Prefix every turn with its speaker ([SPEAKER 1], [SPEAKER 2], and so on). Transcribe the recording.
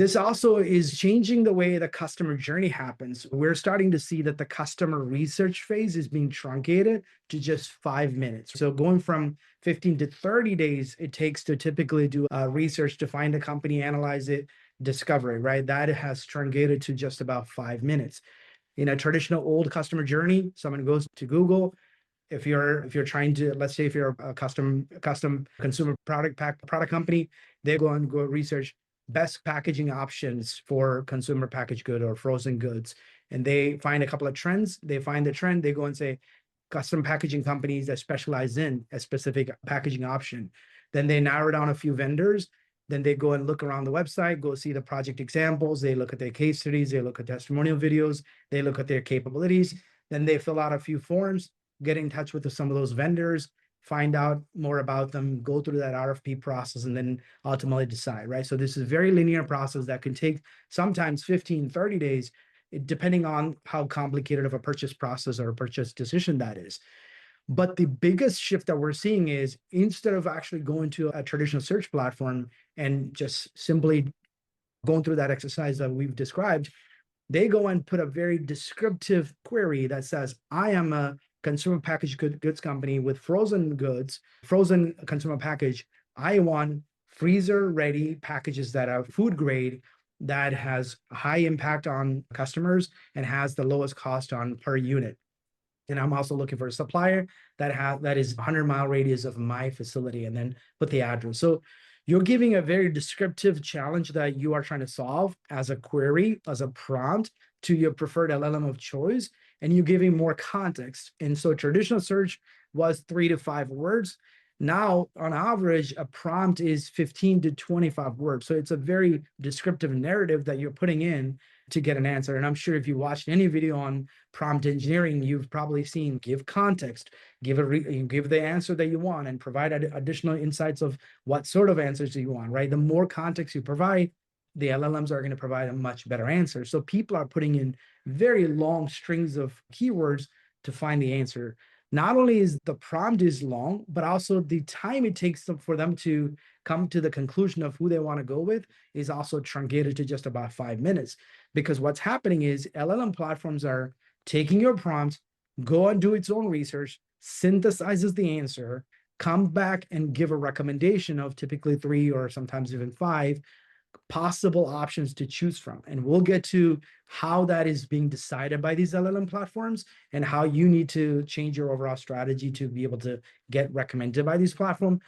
[SPEAKER 1] This also is changing the way the customer journey happens. We're starting to see that the customer research phase is being truncated to just 5 minutes. So going from 15 to 30 days, it takes to typically do research to find a company, analyze it, discover it, right? That has truncated to just about 5 minutes. In a traditional old customer journey, someone goes to Google. If you're trying to, let's say if you're a custom consumer product company, they go research best packaging options for consumer packaged good or frozen goods, and they find a couple of trends. They find the trend, they go and say custom packaging companies that specialize in a specific packaging option. Then they narrow down a few vendors. Then they go and look around the website, go see the project examples. They look at their case studies. They look at testimonial videos. They look at their capabilities. Then they fill out a few forms, get in touch with some of those vendors, find out more about them, go through that RFP process, and then ultimately decide, right? So this is a very linear process that can take sometimes 15, 30 days, depending on how complicated of a purchase process or a purchase decision that is. But the biggest shift that we're seeing is instead of actually going to a traditional search platform and just simply going through that exercise that we've described, they go and put a very descriptive query that says, I am a consumer packaged goods company with frozen goods, frozen consumer package. I want freezer ready packages that are food grade, that has high impact on customers and has the lowest cost on per unit. And I'm also looking for a supplier that is 100-mile radius of my facility, and then put the address. So you're giving a very descriptive challenge that you are trying to solve as a query, as a prompt to your preferred LLM of choice, and you're giving more context. And so traditional search was 3 to 5 words. Now, on average, a prompt is 15 to 25 words. So it's a very descriptive narrative that you're putting in to get an answer. And I'm sure if you watched any video on prompt engineering, you've probably seen give context, give the answer that you want, and provide additional insights of what sort of answers do you want, right? The more context you provide, the LLMs are going to provide a much better answer. So people are putting in very long strings of keywords to find the answer. Not only is the prompt is long, but also the time it takes for them to come to the conclusion of who they want to go with is also truncated to just about 5 minutes. Because what's happening is LLM platforms are taking your prompt, go and do its own research, synthesizes the answer, come back and give a recommendation of typically 3 or sometimes even 5 possible options to choose from. And we'll get to how that is being decided by these LLM platforms and how you need to change your overall strategy to be able to get recommended by these platforms.